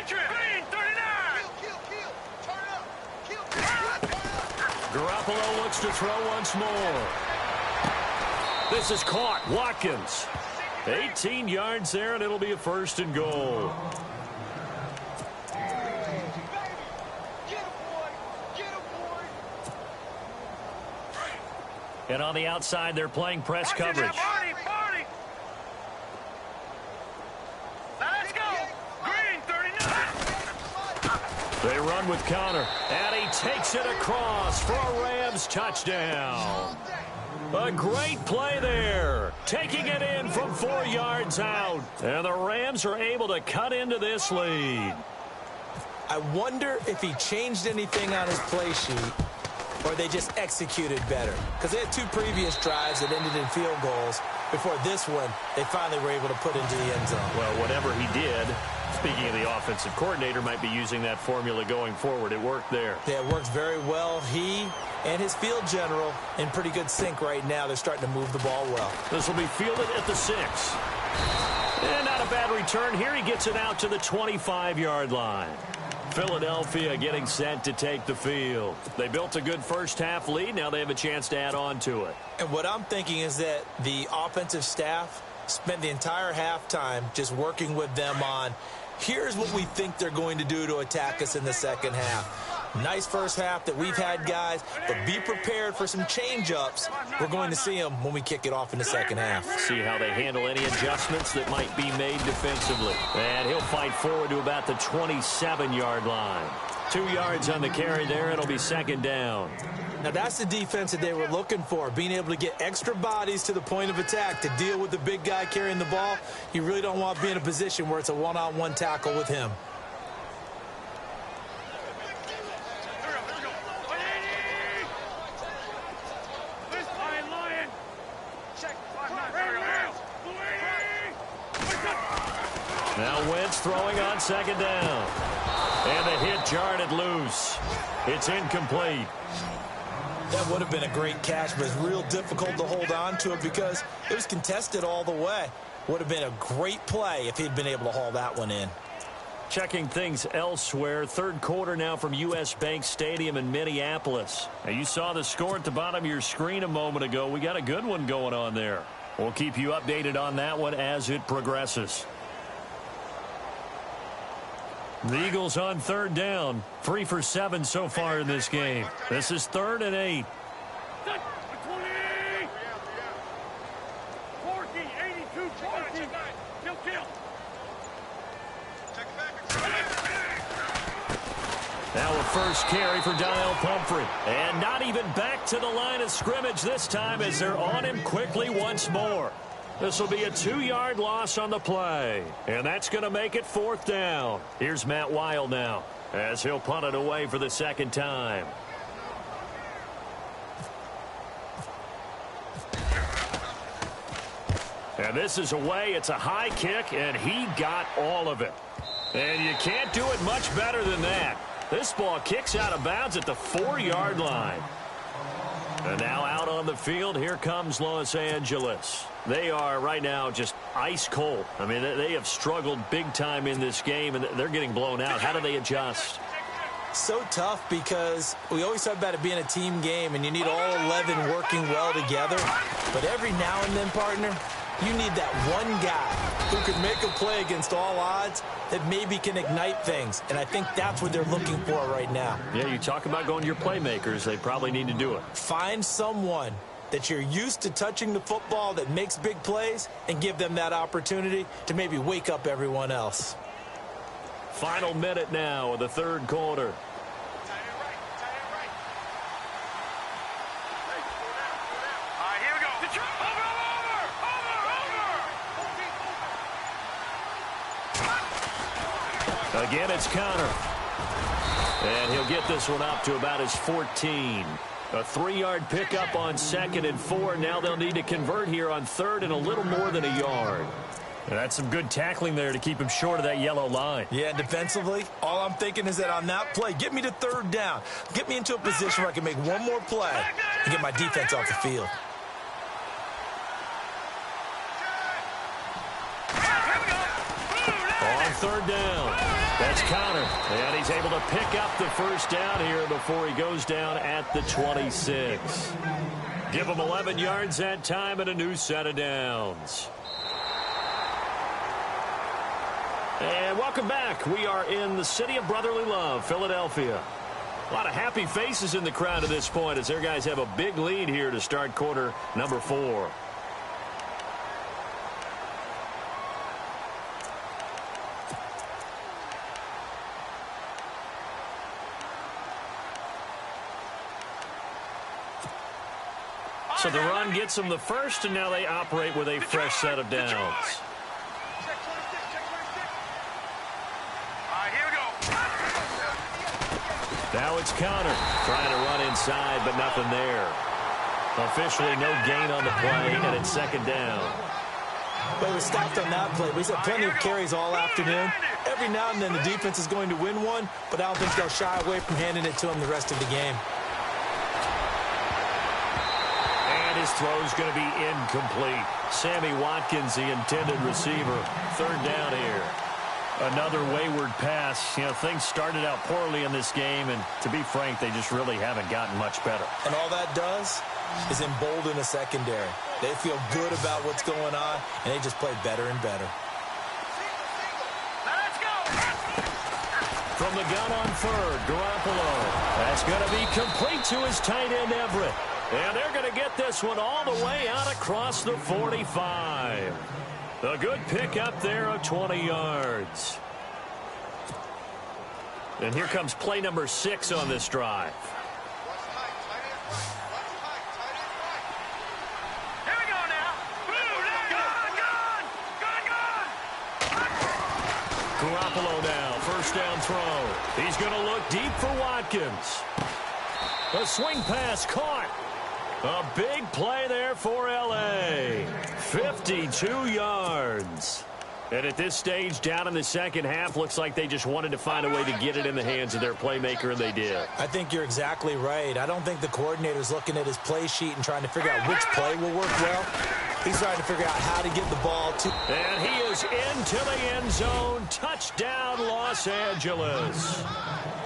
Green 39. Garoppolo looks to throw once more. This is caught. Watkins. 18 yards there, and it'll be a first and goal. And on the outside, they're playing press coverage. Let's go. Green 39. They run with Connor, and he takes it across for a Rams touchdown. A great play there, taking it in from 4 yards out. And the Rams are able to cut into this lead. I wonder if he changed anything on his play sheet or they just executed better. Because they had 2 previous drives that ended in field goals. Before this one, they finally were able to put into the end zone. Well, whatever he did, speaking of the offensive coordinator, might be using that formula going forward. It worked there. Yeah, it works very well. He and his field general in pretty good sync right now. They're starting to move the ball well. This will be fielded at the 6. And not a bad return here. He gets it out to the 25-yard line. Philadelphia getting set to take the field. They built a good first-half lead. Now they have a chance to add on to it. And what I'm thinking is that the offensive staff spent the entire halftime just working with them on, here's what we think they're going to do to attack us in the second half. Nice first half that we've had, guys, but be prepared for some change-ups. We're going to see them when we kick it off in the second half. See how they handle any adjustments that might be made defensively. And he'll fight forward to about the 27-yard line. 2 yards on the carry there. It'll be second down. Now, that's the defense that they were looking for, being able to get extra bodies to the point of attack to deal with the big guy carrying the ball. You really don't want to be in a position where it's a one-on-one tackle with him. Now Wentz throwing on second down. And the hit jarred it loose. It's incomplete. That would have been a great catch, but it's real difficult to hold on to it because it was contested all the way. Would have been a great play if he'd been able to haul that one in. Checking things elsewhere. Third quarter now from U.S. Bank Stadium in Minneapolis. Now you saw the score at the bottom of your screen a moment ago. We got a good one going on there. We'll keep you updated on that one as it progresses. The Eagles on third down. 3 for 7 so far in this game. This is 3rd and 8. 20. 40, 82, 40. Kill. Now a first carry for Donnell Pumphrey. And not even back to the line of scrimmage this time as they're on him quickly once more. This will be a 2-yard loss on the play. And that's going to make it 4th down. Here's Matt Weil now as he'll punt it away for the second time. And this is away. It's a high kick, and he got all of it. And you can't do it much better than that. This ball kicks out of bounds at the 4-yard line. And now out on the field, here comes Los Angeles. They are right now just ice cold. I mean, they have struggled big time in this game, and they're getting blown out. How do they adjust? So tough because we always talk about it being a team game, and you need all 11 working well together. But every now and then, partner, you need that one guy who can make a play against all odds that maybe can ignite things. And I think that's what they're looking for right now. Yeah, you talk about going to your playmakers. They probably need to do it. Find someone that you're used to touching the football that makes big plays and give them that opportunity to maybe wake up everyone else. Final minute now of the third quarter. Again, it's Connor. And he'll get this one up to about his 14. A 3-yard pickup on 2nd and 4. Now they'll need to convert here on 3rd and a little more than a yard. And that's some good tackling there to keep him short of that yellow line. Yeah, defensively, all I'm thinking is that on that play, get me to 3rd down. Get me into a position where I can make one more play and get my defense off the field. On 3rd down, that's Connor. And he's able to pick up the first down here before he goes down at the 26. Give him 11 yards that time and a new set of downs. And welcome back. We are in the city of brotherly love, Philadelphia. A lot of happy faces in the crowd at this point as their guys have a big lead here to start quarter number 4. So the run gets them the first, and now they operate with a fresh set of downs. Now it's Connor trying to run inside, but nothing there. Officially no gain on the play, and it's 2nd down. But we stopped on that play. We've had plenty of carries all afternoon. Every now and then the defense is going to win one, but I don't think they'll shy away from handing it to them the rest of the game. His throw is going to be incomplete. Sammy Watkins, the intended receiver. 3rd down here. Another wayward pass. You know, things started out poorly in this game, and to be frank, they just really haven't gotten much better. And all that does is embolden a secondary. They feel good about what's going on, and they just play better and better. Let's go. From the gun on 3rd, Garoppolo. That's going to be complete to his tight end, Everett. And they're going to get this one all the way out across the 45. A good pick up there of 20 yards. And here comes play number 6 on this drive. Here we go now. Garoppolo now, 1st down throw. He's going to look deep for Watkins. A swing pass caught. A big play there for L.A. 52 yards. And at this stage, down in the second half, looks like they just wanted to find a way to get it in the hands of their playmaker, and they did. I think you're exactly right. I don't think the coordinator's looking at his play sheet and trying to figure out which play will work well. He's trying to figure out how to get the ball to... And he is into the end zone. Touchdown, Los Angeles.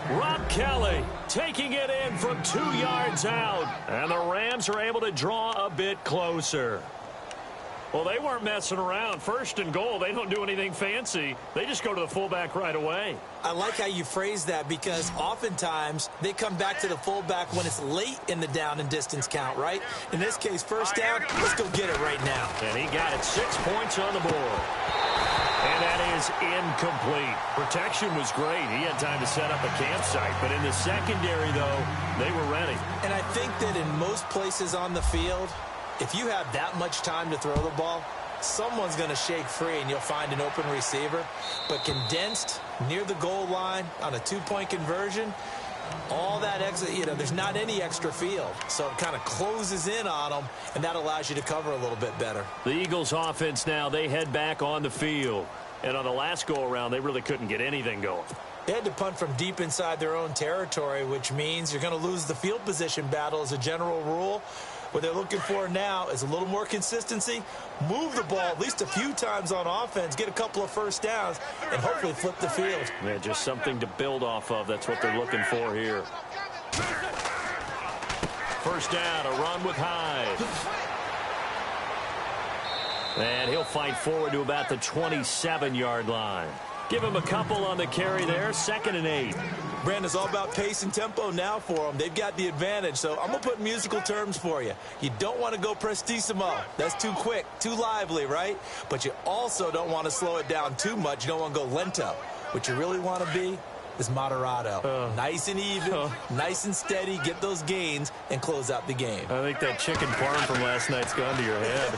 Rob Kelly taking it in from 2 yards out. And the Rams are able to draw a bit closer. Well, they weren't messing around. 1st and goal, they don't do anything fancy. They just go to the fullback right away. I like how you phrase that because oftentimes they come back to the fullback when it's late in the down and distance count, right? In this case, 1st down, let's go get it right now. And he got it 6 points on the board. And that is incomplete. Protection was great. He had time to set up a campsite. But in the secondary, though, they were ready. And I think that in most places on the field, if you have that much time to throw the ball, someone's going to shake free and you'll find an open receiver. But condensed near the goal line on a 2-point conversion, all that extra, there's not any extra field. So it kind of closes in on them, and that allows you to cover a little bit better. The Eagles offense now, they head back on the field. And on the last go-around, they really couldn't get anything going. They had to punt from deep inside their own territory, which means you're going to lose the field position battle as a general rule. What they're looking for now is a little more consistency, move the ball at least a few times on offense, get a couple of 1st downs, and hopefully flip the field. Yeah, just something to build off of. That's what they're looking for here. 1st down, a run with Hyde. And he'll fight forward to about the 27-yard line. Give him a couple on the carry there, 2nd and 8. Brandon, it's all about pace and tempo now for them. They've got the advantage, so I'm going to put musical terms for you. You don't want to go prestissimo. That's too quick, too lively, right? But you also don't want to slow it down too much. You don't want to go lento. What you really want to be is Moderado. Nice and even, nice and steady, get those gains, and close out the game. I think that chicken parm from last night's gone to your head.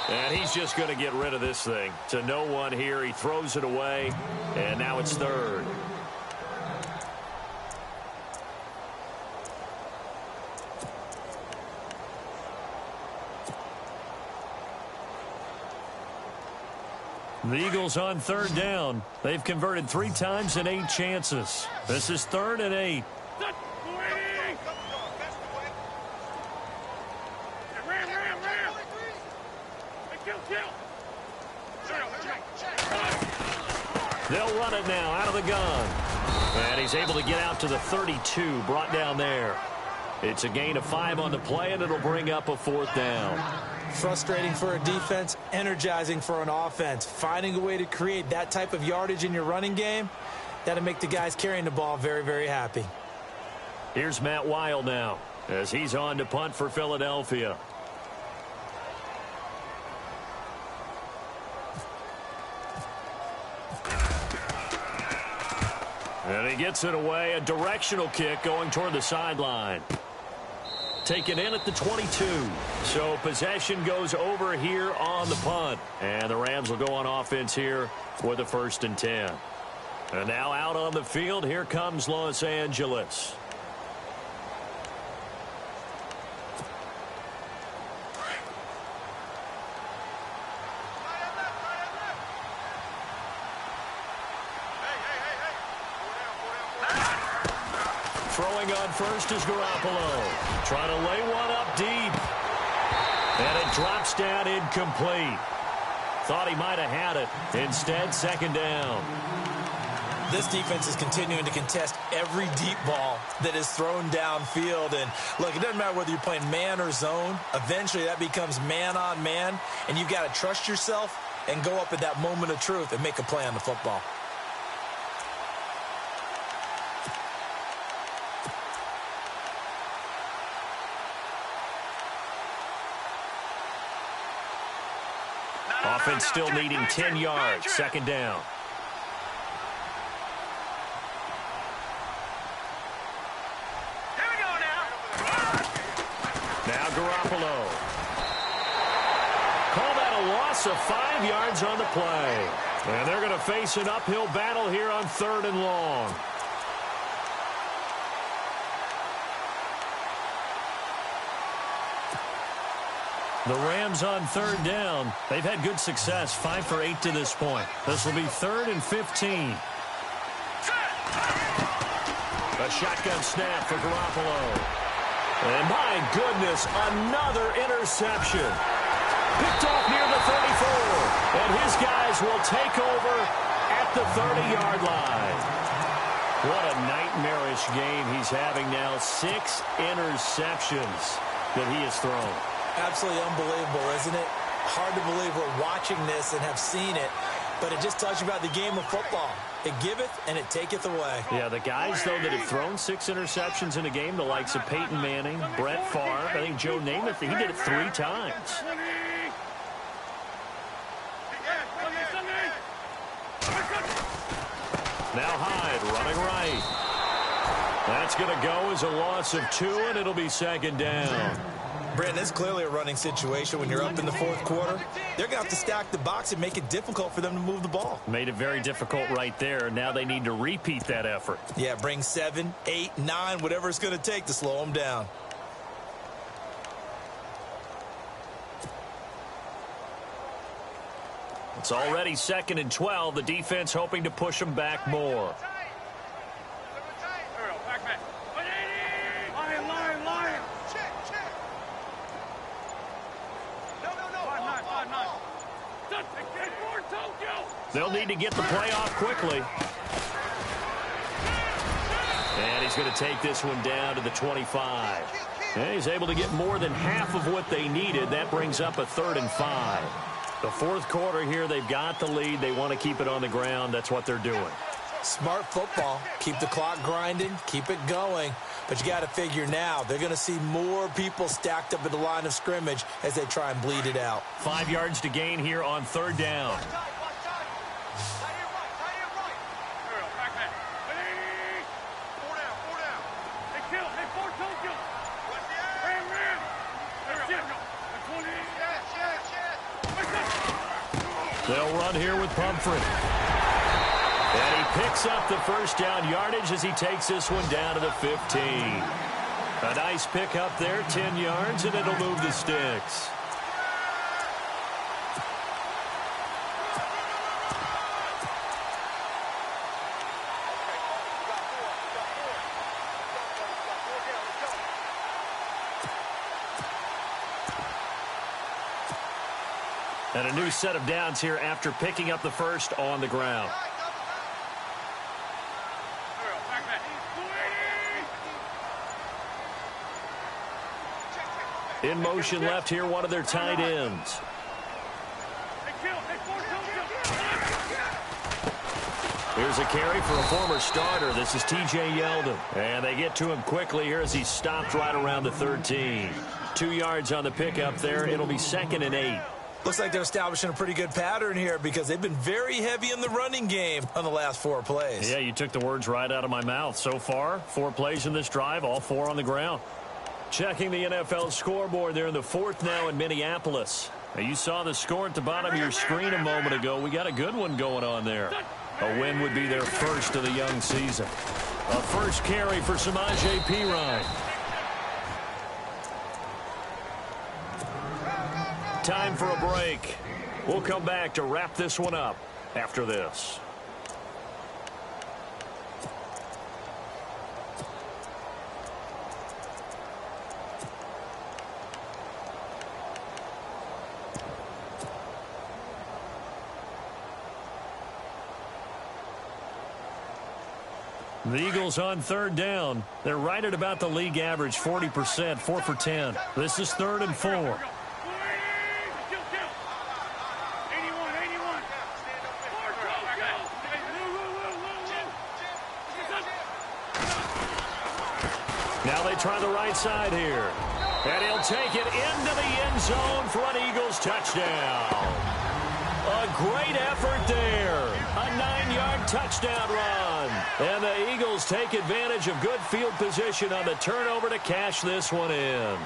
And he's just going to get rid of this thing. To no one here. He throws it away, and now it's third. The Eagles on third down. They've converted 3 times in 8 chances. This is 3rd and 8. They'll run it now out of the gun. And he's able to get out to the 32, brought down there. It's a gain of 5 on the play, and it'll bring up a 4th down. Frustrating for a defense, energizing for an offense. Finding a way to create that type of yardage in your running game, that'll make the guys carrying the ball very, very happy. Here's Matt Weil now as he's on to punt for Philadelphia. And he gets it away, a directional kick going toward the sideline. Taken in at the 22. So possession goes over here on the punt. And the Rams will go on offense here with a 1st and 10. And now out on the field, here comes Los Angeles. Throwing on first is Garoppolo. Trying to lay one up deep. And it drops down incomplete. Thought he might have had it. Instead, 2nd down. This defense is continuing to contest every deep ball that is thrown downfield. And, look, it doesn't matter whether you're playing man or zone. Eventually, that becomes man on man. And you've got to trust yourself and go up at that moment of truth and make a play on the football. Offense still needing 10 yards. 2nd down. Here we go now. Now Garoppolo. Call that a loss of 5 yards on the play. And they're going to face an uphill battle here on 3rd and long. The Rams on 3rd down. They've had good success, 5 for 8 to this point. This will be 3rd and 15. A shotgun snap for Garoppolo. And my goodness, another interception. Picked off near the 34. And his guys will take over at the 30-yard line. What a nightmarish game he's having now. 6 interceptions that he has thrown. Absolutely unbelievable, isn't it? Hard to believe we're watching this and have seen it, but it just tells you about the game of football. It giveth and it taketh away. Yeah, the guys, though, that have thrown 6 interceptions in a game, the likes of Peyton Manning, Brett Favre, I think Joe Namath, he did it 3 times. Now Hyde running right. That's going to go as a loss of 2, and it'll be 2nd down. Brandon, it's clearly a running situation when you're up in the 4th quarter. They're going to have to stack the box and make it difficult for them to move the ball. Made it very difficult right there. Now they need to repeat that effort. Yeah, bring 7, 8, 9, whatever it's going to take to slow them down. It's already 2nd and 12. The defense hoping to push them back more. They'll need to get the play off quickly. And he's going to take this one down to the 25. And he's able to get more than half of what they needed. That brings up a 3rd and 5. The 4th quarter here, they've got the lead. They want to keep it on the ground. That's what they're doing. Smart football. Keep the clock grinding. Keep it going. But you got to figure now, they're going to see more people stacked up at the line of scrimmage as they try and bleed it out. 5 yards to gain here on 3rd down. They'll run here with Pumphrey. And he picks up the first down yardage as he takes this one down to the 15. A nice pick up there, 10 yards, and it'll move the sticks. And a new set of downs here after picking up the first on the ground. In motion left here, one of their tight ends. Here's a carry for a former starter. This is T.J. Yeldon. And they get to him quickly here as he stopped right around the 13. 2 yards on the pickup there. It'll be 2nd and 8. Looks like they're establishing a pretty good pattern here because they've been very heavy in the running game on the last 4 plays. Yeah, you took the words right out of my mouth. So far, 4 plays in this drive, all 4 on the ground. Checking the NFL scoreboard there in the 4th now in Minneapolis. Now, you saw the score at the bottom of your screen a moment ago. We got a good one going on there. A win would be their first of the young season. A first carry for Samaje Perine. Time for a break. We'll come back to wrap this one up after this. The Eagles on 3rd down. They're right at about the league average, 40%, 4 for 10. This is 3rd and 4. Now they try the right side here. And he'll take it into the end zone for an Eagles touchdown. A great effort there. A 9-yard touchdown run. And the Eagles take advantage of good field position on the turnover to cash this one in.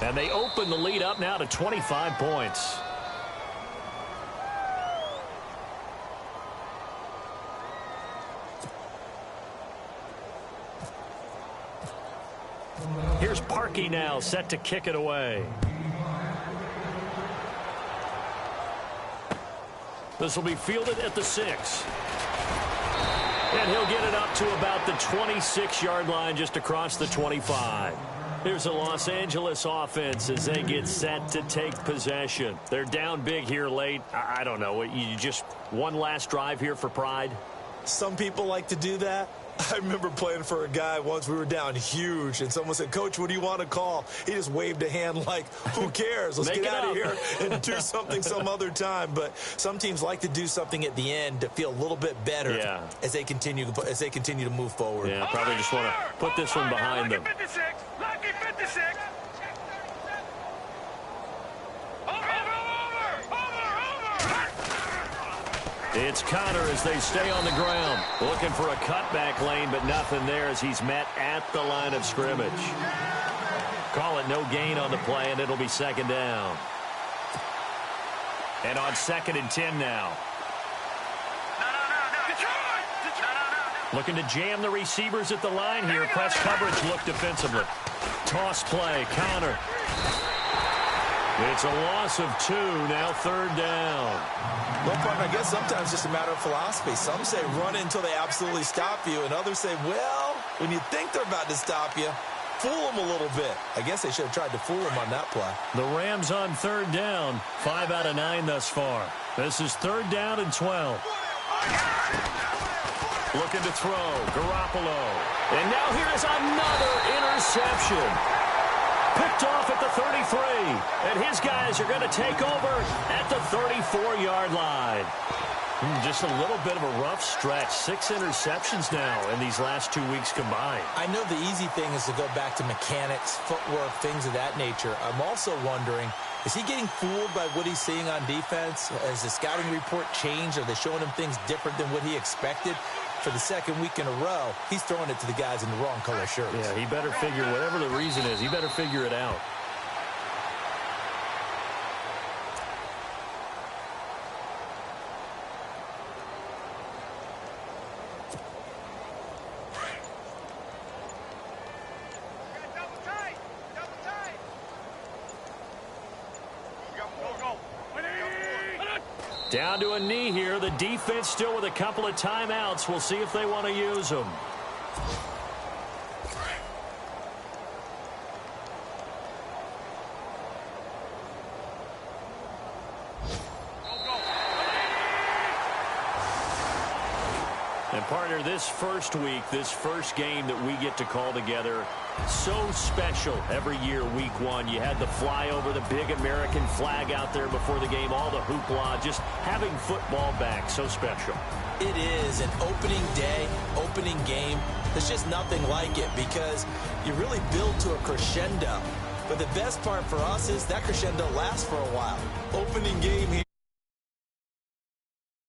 And they open the lead up now to 25 points. Here's Parkey now, set to kick it away. This will be fielded at the 6. And he'll get it up to about the 26-yard line, just across the 25. Here's a Los Angeles offense as they get set to take possession. They're down big here late. I don't know. You just one last drive here for pride? Some people like to do that. I remember playing for a guy once. We were down huge, and someone said, "Coach, what do you want to call?" He just waved a hand like, who cares? Let's get out of here and do something some other time. But some teams like to do something at the end to feel a little bit better as they continue to move forward. Yeah, probably just want to put this one behind them. Lucky 56. It's Connor as they stay on the ground. Looking for a cutback lane, but nothing there as he's met at the line of scrimmage. Call it no gain on the play, and it'll be 2nd down. And on 2nd and 10 now. Looking to jam the receivers at the line here. Press coverage look defensively. Toss play, Connor. It's a loss of 2, now 3rd down. Well, partner, I guess sometimes it's just a matter of philosophy. Some say run until they absolutely stop you, and others say, well, when you think they're about to stop you, fool them a little bit. I guess they should have tried to fool them on that play. The Rams on 3rd down, 5 out of 9 thus far. This is 3rd down and 12. Looking to throw, Garoppolo. And now here is another interception. Picked off at the 33. And his guys are going to take over at the 34-yard line. Just a little bit of a rough stretch. 6 interceptions now in these last 2 weeks combined. I know the easy thing is to go back to mechanics, footwork, things of that nature. I'm also wondering, is he getting fooled by what he's seeing on defense? Has the scouting report changed? Are they showing him things different than what he expected? For the second week in a row, he's throwing it to the guys in the wrong color shirts. Yeah, he better figure, whatever the reason is, he better figure it out. Double tight. Double tight. Go. Down to a knee here. The defense still with a couple of timeouts. We'll see if they want to use them. And partner, this first week, this first game that we get to call together, so special every year, week 1. You had the flyover, the big American flag out there before the game, all the hoopla, just having football back, so special. It is an opening day, opening game. There's just nothing like it because you really build to a crescendo. But the best part for us is that crescendo lasts for a while. Opening game here.